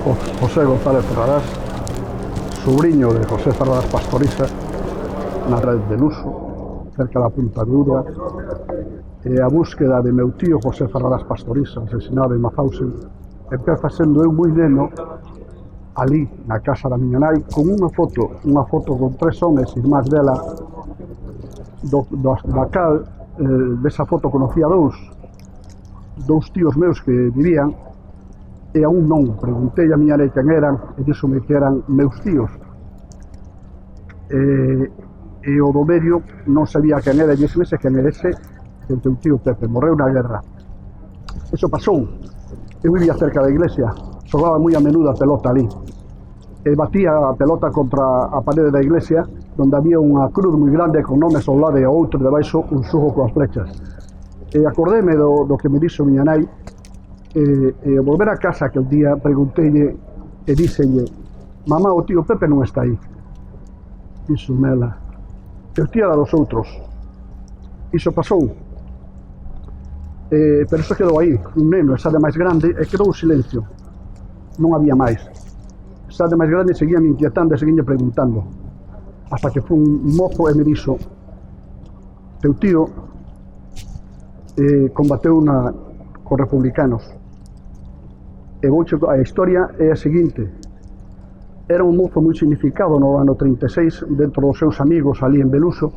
José González Ferrarás, sobrinho de José Ferrarás Pastoriza, na red de Luso, cerca da Punta Aguda, e a búsqueda de meu tío José Ferrarás Pastoriza, asesinado en Mauthausen, empeza sendo eu moi neno, ali, na casa da miña nai, con unha foto con 3 homes, irmás dela, da cal, desa foto conocía dous tíos meus que vivían, e aún non, preguntei a miña nai quen eran, e díxome que eran meus tíos. E o do medio non sabía quen era, e díxome quen era ese, que o teu tío Pepe, morreu na guerra. Eso pasou. Eu vivía cerca da iglesia, xogaba moi a menudo a pelota ali, e batía a pelota contra a parede da iglesia, onde había unha cruz moi grande con nomes ao lado e ao outro debaixo un xugo coas flechas. E acordéme do que me dixo miña nai, e ao volver a casa aquel día pregunteille e díxelle: mamá, o tío Pepe non está aí. Dixo ela: eu tía dos outros. Iso pasou, pero iso quedou aí, un neno, esa de máis grande, e quedou o silencio, non había máis. Esa de máis grande seguía me inquietando e seguía preguntando, hasta que foi un mozo e me dixo: teu tío combateu cos republicanos. E a historia é a seguinte: era un mozo moi significado no ano 36 dentro dos seus amigos ali en Beluso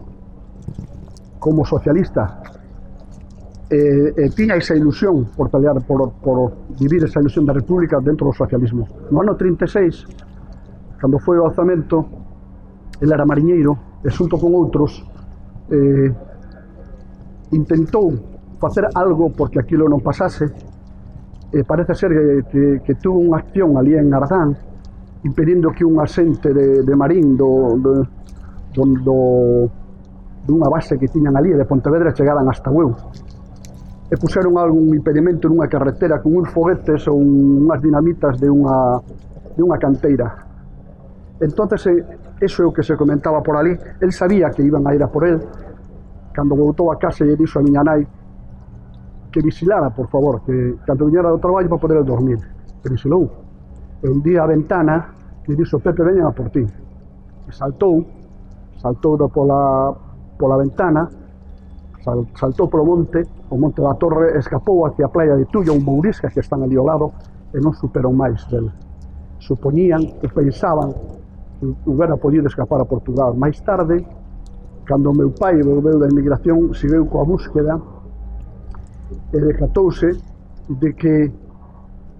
como socialista, e tiña esa ilusión por pelear, por vivir esa ilusión da república dentro do socialismo. No ano 36, cando foi o alzamento, ele era mariñeiro e xunto con outros intentou facer algo porque aquilo non pasase. Parece ser que tuvo unha acción ali en Arzán, impedindo que un asente de marín dunha base que tiñan ali de Pontevedra chegaran hasta Bueu. E puseron algún impedimento nunha carretera con uns foguetes ou unhas dinamitas de unha canteira. Entonces, eso é o que se comentaba por ali. El sabía que iban a ir a por el. Cando voltou a casa e dixo a miña nai que vigilara, por favor, que cando viñera do traballo para poder dormir. Que vigilou. E un día a ventana e dixo: Pepe, veñan a por ti. E saltou pola ventana, saltou polo monte, o monte da Torre, escapou hacia a playa de Tulla, un mouriscas que están ali ao lado, e non superou máis del. Supoñían e pensaban que houbera podido escapar a Portugal. Mais tarde, cando o meu pai volveu da emigración, seguiu coa búsqueda e decatouse de que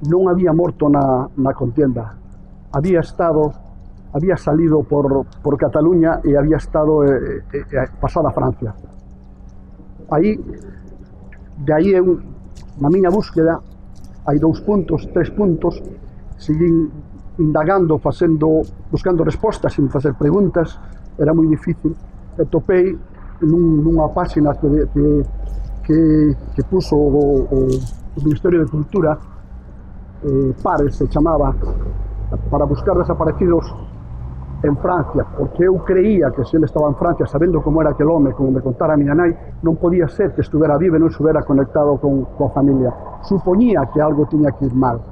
non había morto na contienda. Había salido por Cataluña e había estado pasada a Francia. De aí eu, na miña búsqueda, hai 2 puntos, 3 puntos, seguín indagando, buscando respostas sin facer preguntas, era moi difícil, e topei nunha página que puso o Ministerio de Cultura, Pares se chamaba, para buscar desaparecidos en Francia, porque eu creía que se ele estaba en Francia, sabendo como era aquel home, como me contara a miña nai, non podía ser que estuvera vivo e non estuvera conectado coa familia. Supoñía que algo tiña que ir mal.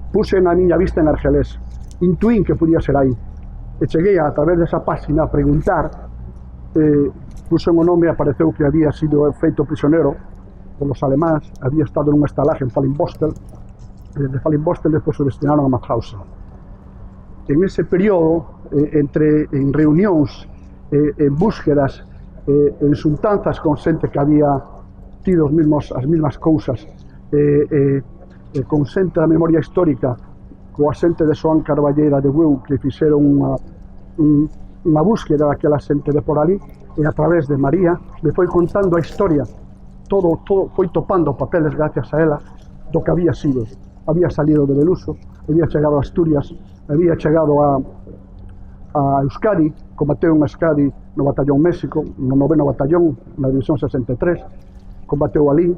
Puse na miña vista en Argelés, intuín que podía ser aí, e cheguei a través desa página a preguntar, puse o nome e apareceu que había sido feito prisionero polos alemáns, había estado nunha estalaje en Fallinbostel, de Fallinbostel despois o destinaron a Mauthausen. En ese período, en reunións, en búsquedas, en xuntanzas con xente que había tido as mesmas cousas, con xente da memoria histórica, coa xente de Xoán Carballeira de Bueu, que fixeron unha búsqueda daquela xente de por ali, e a través de María me foi contando a historia, todo foi topando papeles gracias a ela do que había sido. Había salido de Beluso, había chegado a Asturias, había chegado a Euskadi, combateu en Euskadi no Batallón México, no 9º Batallón, na División 63, combateu ali,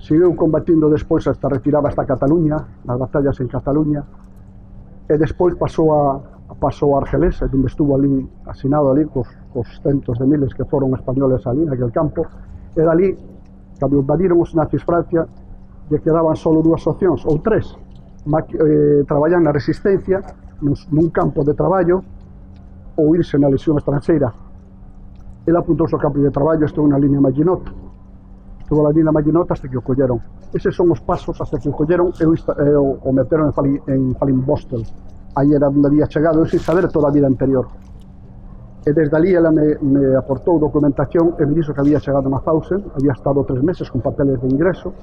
seguiu combatindo despois hasta retirada hasta Cataluña, nas batallas en Cataluña, e despois pasou a Argelés, onde estuvo ali asinado ali cos centos de miles que foron españoles ali naquele campo, e dali, cando invadiron os nazis Francia, lle quedaban só dúas opcións, ou tres, traballar na resistencia, nun campo de traballo, ou irse na lesión estranxeira. Ele apuntouse ao campo de traballo, estou na línea Maginot. Estuvo na línea Maginot hasta que o colleron. Eses son os pasos hasta que o colleron e o meteron en Fallinbostel. Aí era onde había chegado, eu sin saber toda a vida anterior. E desde ali ela me aportou documentación e me dixo que había chegado na Mauthausen, había estado 3 meses con papeles de ingreso,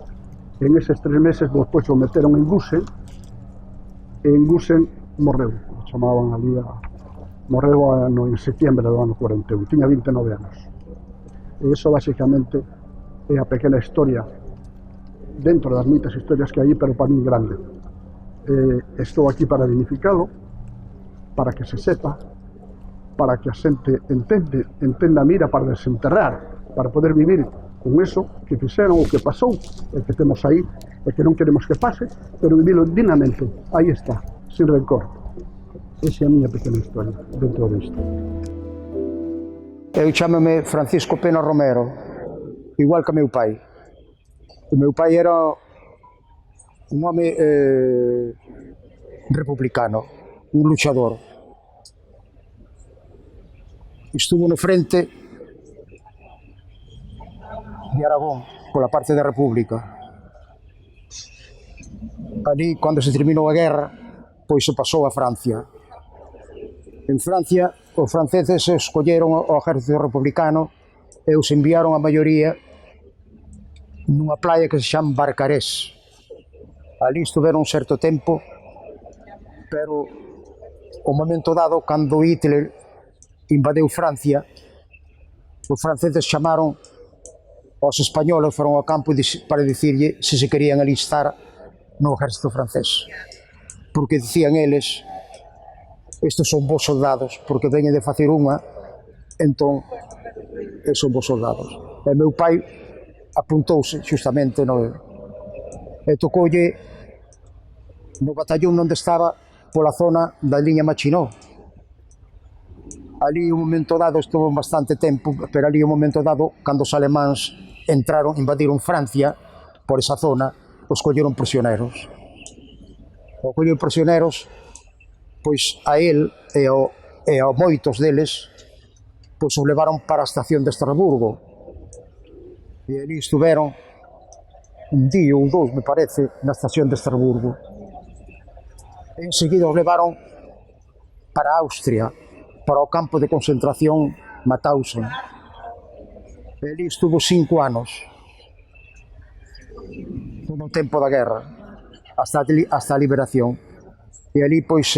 e en eses 3 meses despois o meteron en Gusen, e en Gusen morreu, o chamaban ali morreu en septiembre do ano 41, tiña 29 anos. E iso basicamente é a pequena historia dentro das moitas historias que hai, pero para min grande. Estou aquí para dignificalo, para que se sepa, para que a xente entenda a mira para desenterrar, para poder vivir con eso que fixeron, o que pasou, e que temos aí, e que non queremos que pase, pero vivilo dignamente. Aí está, sin rencor. Esa é a miña pequena historia dentro disto. Eu chámame Francisco Pena Romero, igual que meu pai. O meu pai era un home republicano, un luchador. Estuvo no frente de Aragón, pola parte da República. Ali, cando se terminou a guerra, pois se pasou a Francia. En Francia, os franceses escolleron o exército republicano e os enviaron a maioría nunha playa que se chama Barcarés. Ali estuveron un certo tempo, pero o momento dado, cando Hitler invadeu Francia, os franceses chamaron aos españoles, foron ao campo para dicirlle se se querían alistar no exército francés. Porque dicían eles, estes son bons soldados, porque veñen de facer unha, entón, son bons soldados. E meu pai apuntouse xustamente e tocoulle no batallón onde estaba pola zona da liña Maginot. Ali un momento dado, estuvo bastante tempo, pero ali un momento dado, cando os alemáns entraron, invadiron Francia, por esa zona, os colleron prisioneros. O colleron prisioneros, pois a él e a moitos deles, pois os levaron para a estación de Estrasburgo. E ali estuveron un día ou dous, me parece, na estación de Estrasburgo. E enseguida os levaron para Austria, para o campo de concentración Mauthausen. E ali estuvo 5 anos, todo o tempo da guerra, hasta a liberación. E ali, pois,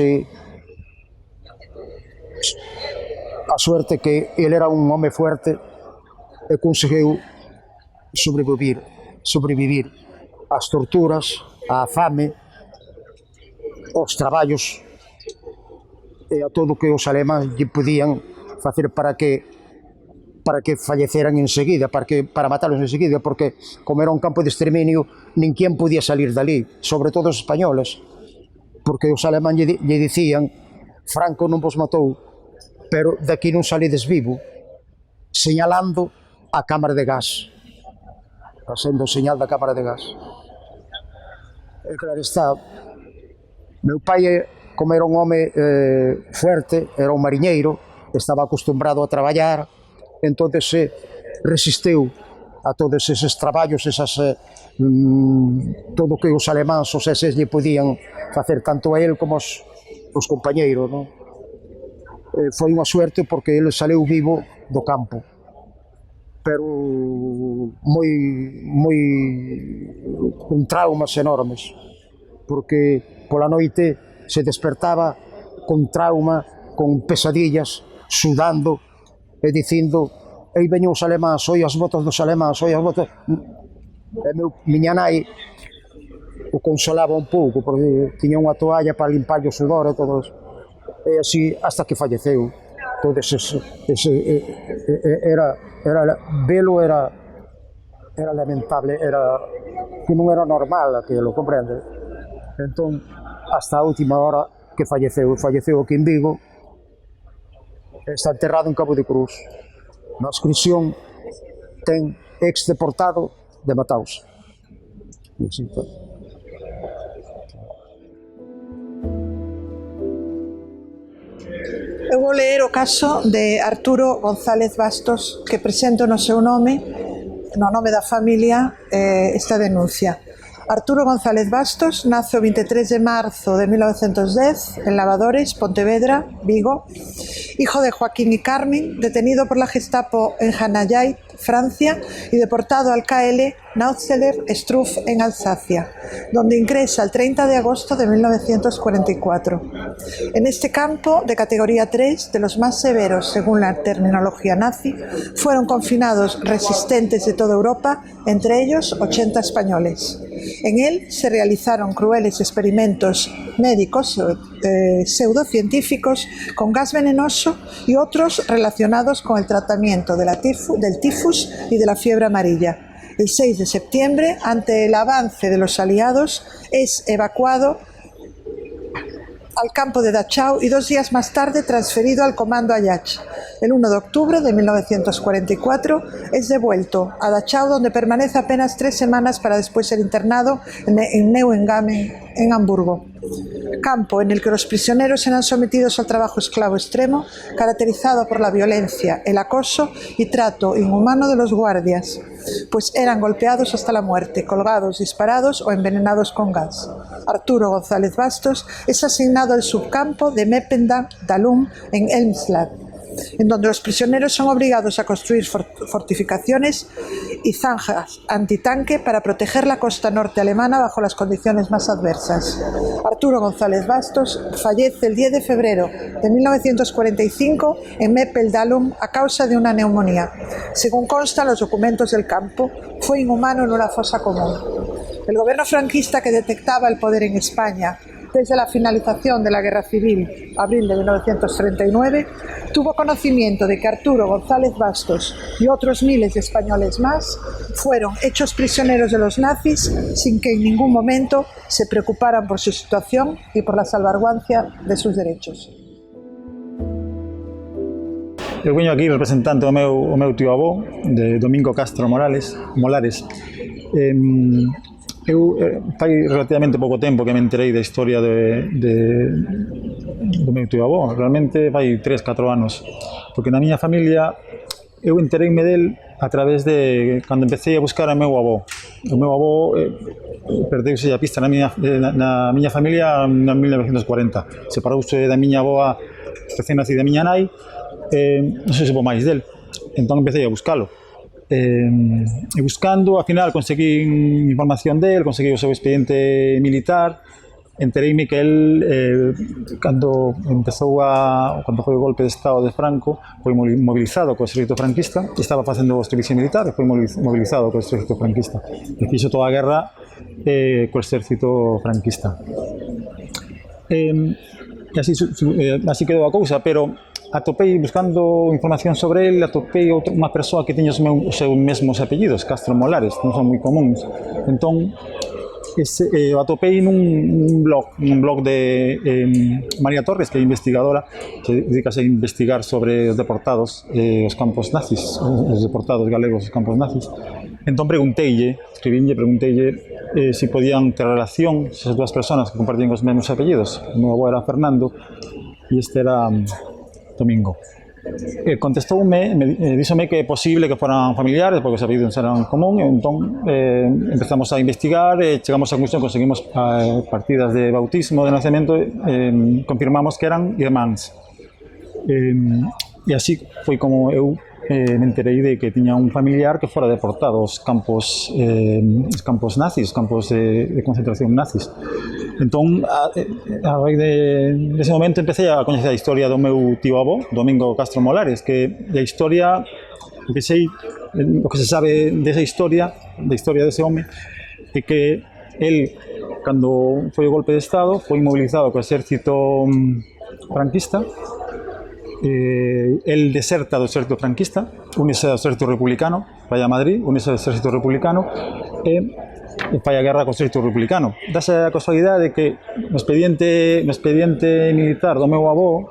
a suerte que ele era un home fuerte e conseguiu sobrevivir ás torturas, á fame, aos traballos e a todo o que os alemáns lle podían facer para que falleceran enseguida, para matalos enseguida, porque como era un campo de exterminio, ninguén podía salir dali, sobre todo os españoles, porque os alemáns lle dicían, Franco non vos matou, pero daqui non salides vivo, señalando a cámara de gas, facendo o señal da cámara de gas. E claro está, meu pai, como era un home fuerte, era un mariñeiro, estaba acostumbrado a traballar, entón se resisteu a todos eses traballos, todo o que os alemáns, os SS, lle podían facer tanto a él como os compañeiros, non? Foi unha suerte porque ele saleu vivo do campo, pero con traumas enormes, porque pola noite se despertaba con trauma, con pesadillas, sudando e dicindo, aí veñen os alemáns, oi as botas dos alemáns, oi as botas... E miña nai o consolaba un pouco, porque tiña unha toalla para limpar o sudor e todo eso. E así hasta que falleceu. Todo velo era lamentable, que non era normal aquilo, comprende? Entón, hasta a última hora que falleceu aquí en Vigo, está enterrado en Cabo de Cruz. Na inscripción ten ex deportado de Mauthausen. Sí, Eu vou ler o caso de Arturo González Bastos, que presento no seu nome, no nome da familia, esta denuncia. Arturo González Bastos nace o 23 de marzo de 1910 en Lavadores, Pontevedra, Vigo, hijo de Joaquín y Carmen, detenido por la Gestapo en Hanayait, Francia, y deportado al KL Nautzeler-Struff en Alsacia, donde ingresa el 30 de agosto de 1944. En este campo, de categoría 3, de los más severos según la terminología nazi, fueron confinados resistentes de toda Europa, entre ellos 80 españoles. En él se realizaron crueles experimentos médicos pseudocientíficos con gas venenoso y otros relacionados con el tratamiento del tifus y de la fiebre amarilla. El 6 de septiembre, ante el avance de los aliados, es evacuado al campo de Dachau y 2 días más tarde transferido al comando Ayach. El 1 de octubre de 1944 es devuelto a Dachau, donde permanece apenas 3 semanas para después ser internado en Neuengamme, en Hamburgo. Campo en el que los prisioneros eran sometidos al trabajo esclavo extremo, caracterizado por la violencia, el acoso y trato inhumano de los guardias, pues eran golpeados hasta la muerte, colgados, disparados o envenenados con gas. Arturo González Bastos es asignado al subcampo de Meppendam-Dalum en Elmsland, en donde los prisioneros son obligados a construir fortificaciones y zanjas antitanque para proteger la costa norte alemana bajo las condiciones más adversas. Arturo González Bastos fallece el 10 de febrero de 1945 en Meppel-Dalum a causa de una neumonía. Según constan los documentos del campo, fue inhumado en una fosa común. El gobierno franquista, que detectaba el poder en España desde la finalización de la Guerra Civil, abril de 1939, tuvo conocimiento de que Arturo González Bastos y otros miles de españoles más fueron hechos prisioneros de los nazis sin que en ningún momento se preocuparan por su situación y por la salvaguardia de sus derechos. Eu veño aquí representante o meu tío avó, de Domingo Castro Molares. Eu fai relativamente pouco tempo que me enterei da historia do meu tío avó. Realmente fai 3-4 anos, porque na miña familia eu entereime del a través de cando empecé a buscar o meu avó. O meu avó perdeuse a pista na miña familia en 1940. Separouse da miña avoa recén nacida miña nai, non sei se vou máis del. Entón empecé a buscalo. E buscando, ao final conseguí información del, conseguí o seu expediente militar, entereime que el, cando foi o golpe de Estado de Franco, foi mobilizado co exército franquista, estaba facendo o servicio militar e foi mobilizado co exército franquista. E fixo toda a guerra co exército franquista. E así quedou a cousa, pero atopei, buscando información sobre el, atopei unha persoa que tiña os seus mesmos apellidos, Castro Molares, non son moi comuns. Entón, o atopei nun blog de María Torres, que é investigadora, que dedicase a investigar sobre os deportados, os campos nazis, os deportados galegos dos campos nazis. Entón pregunteille se podían ter relación esas dúas persoas que compartían os mesmos apellidos. O meu avó era Fernando e este era Domingo. Contestoume, díxome que é posible que foran familiares, porque os apellidos eran común, e entón empezamos a investigar e chegamos a conclusión, conseguimos partidas de bautismo, de nacemento, confirmamos que eran irmáns. E así foi como eu me enterei de que tiña un familiar que fora deportado aos campos nazis, os campos de concentración nazis. Entón, a raíz dese momento, empecé a coñecer a historia do meu tío avó, Domingo Castro Molares, que a historia, o que se sabe desa historia, da historia dese home, é que el, cando foi o golpe de Estado, foi mobilizado co exército franquista. El deserta do exército franquista, unese ao exército republicano, vai a Madrid, unese ao exército republicano e fai a guerra co exército republicano. Dase a casualidade de que no expediente militar do meu avó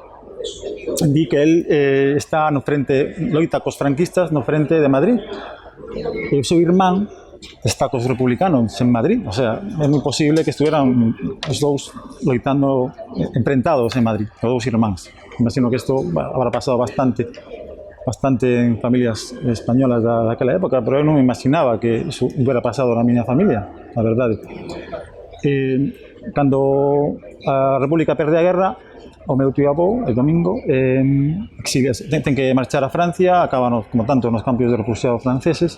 di que el está no frente, loita cos franquistas no frente de Madrid, e o seu irmán destacos republicanos en Madrid. O sea, é moi posible que estuveran os dous loitando, enfrentados en Madrid, os dous irmáns. Imagino que isto habrá pasado bastante en familias españolas daquela época, pero eu non me imaginaba que iso hubiera pasado na miña familia, a verdade. Cando a República perde a guerra, o meu tío avó, el domingo, ten que marchar a Francia, acaba como tanto nos campos de refugiados franceses,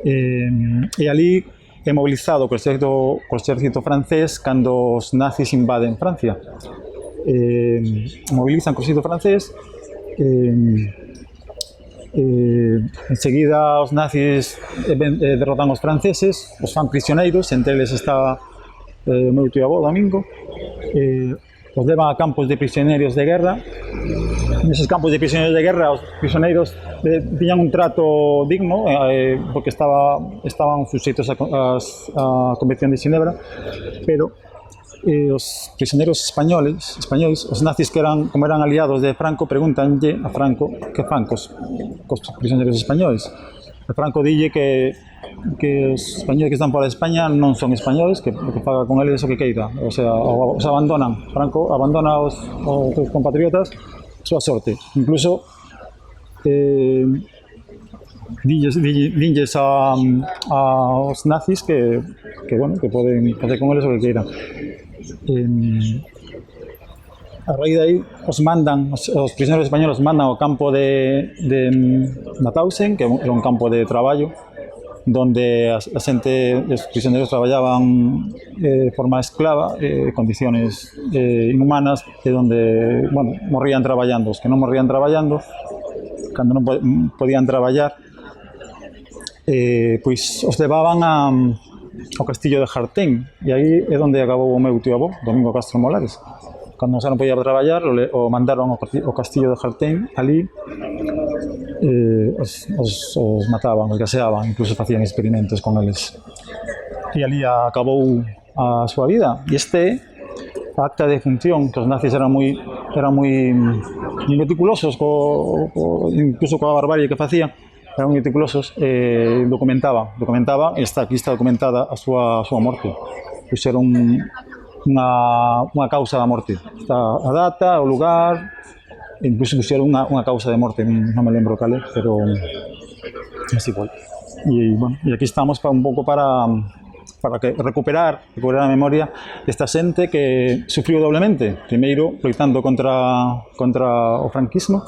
e ali é mobilizado co exército francés cando os nazis invaden Francia. Mobilizan co exército francés, enseguida os nazis derrotan os franceses, os fan prisioneiros, entre eles estaba o meu tío avó, Domingo, os levan a campos de prisioneiros de guerra. Neses campos de prisioneiros de guerra, os prisioneiros tiñan un trato digno, porque estaban suxeitos a Convención de Ginebra, pero os prisioneiros españoles, os nazis que como eran aliados de Franco, preguntanlle a Franco que fan cos prisioneiros españoles. E Franco dille que os españoles que están fora de España non son españoles, que faga con eles o que queira, o sea, os abandonan. Franco abandona aos seus compatriotas súa sorte. Incluso dinlles aos nazis que poden facer con eles o que queiran. A raíz de aí os prisioneiros españoles mandan ao campo de Mauthausen, que era un campo de traballo donde os prisioneiros traballaban de forma esclava, condiciones inhumanas, e donde morrían traballando. Os que non morrían traballando, cando non podían traballar, pois os levaban ao castillo de Jartén, e aí é onde acabou o meu tío avó, Domingo Castro Molares. Cando xa non podía traballar, o mandaron ao castillo de Jartén. Ali os mataban, os gaseaban, incluso facían experimentos con eles. E ali acabou a súa vida. E este acta de función, que os nazis eran moi meticulosos, incluso coa barbarie que facían, eran moi meticulosos, documentaba, e aquí está documentada a súa morte. Puxeron unha causa da morte. Está a data, o lugar, incluso puxeron unha causa de morte, non me lembro cal é, pero así foi. E aquí estamos un pouco para recuperar a memoria desta xente que sufriu doblemente, primeiro loitando contra o franquismo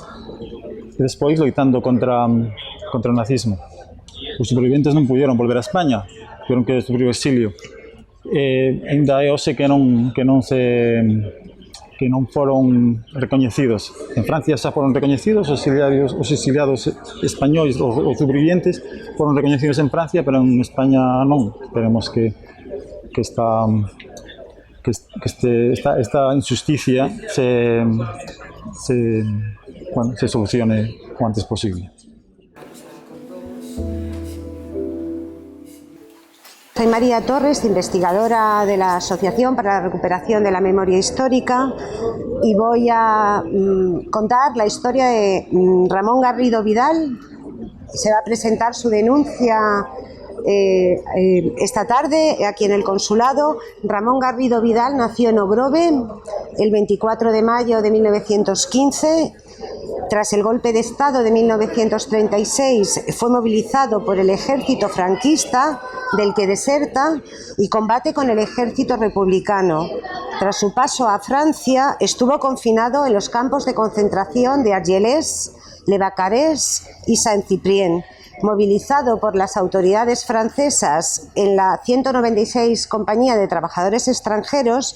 e despois loitando contra o nazismo. Os superviventes non puderon volver a España, tiveron que sufrir o exilio. Ainda é hoxe que non foron recoñecidos. En Francia xa foron recoñecidos os exiliados españois, os supervivientes foron recoñecidos en Francia, pero en España non. Esperemos que esta injusticia se solucione o antes posible. Soy María Torres, investigadora de la Asociación para la Recuperación de la Memoria Histórica, y voy a contar la historia de Ramón Garrido Vidal. Se va a presentar su denuncia esta tarde aquí en el consulado. Ramón Garrido Vidal nació en Ogrove el 24 de mayo de 1915. Tras el golpe de Estado de 1936 fue movilizado por el ejército franquista, del que deserta y combate con el ejército republicano. Tras su paso a Francia estuvo confinado en los campos de concentración de Argelès, Le Vacarès y Saint-Cyprien. Movilizado por las autoridades francesas en la 196 Compañía de Trabajadores Extranjeros,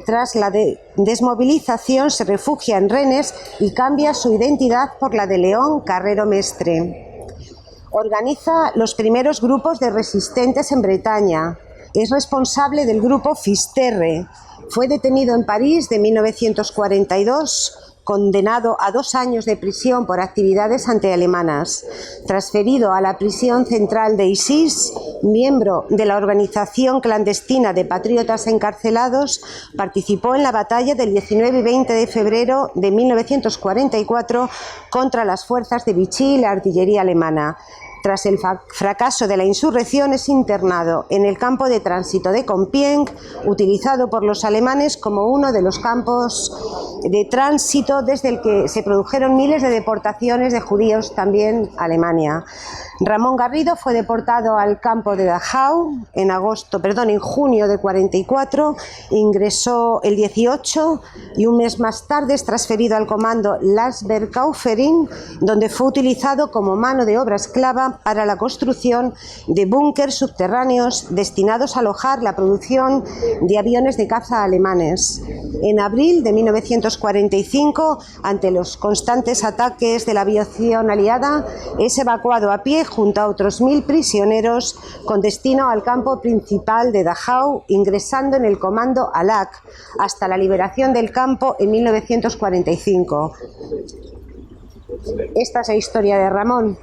tras la desmovilización se refugia en Rennes y cambia su identidad por la de León Carrero Mestre. Organiza los primeros grupos de resistentes en Bretaña. Es responsable del grupo Fisterre. Fue detenido en París de 1942, condenado a 2 años de prisión por actividades antialemanas. Transferido a la prisión central de Isis, miembro de la organización clandestina de patriotas encarcelados, participó en la batalla del 19 y 20 de febrero de 1944 contra las fuerzas de Vichy y la artillería alemana. Tras el fracaso de la insurrección es internado en el campo de tránsito de Compiègne, utilizado por los alemanes como uno de los campos de tránsito desde el que se produjeron miles de deportaciones de judíos también a Alemania. Ramón Garrido fue deportado al campo de Dachau en junio de 44, ingresó el 18 y un mes más tarde es transferido al comando Landsbergkaufering, donde fue utilizado como mano de obra esclava para la construcción de búnkers subterráneos destinados a alojar la producción de aviones de caza alemanes. En abril de 1945, ante los constantes ataques de la aviación aliada, es evacuado a pie junto a otros 1000 prisioneros con destino al campo principal de Dachau, ingresando en el comando ALAC hasta la liberación del campo en 1945. Esta es la historia de Ramón.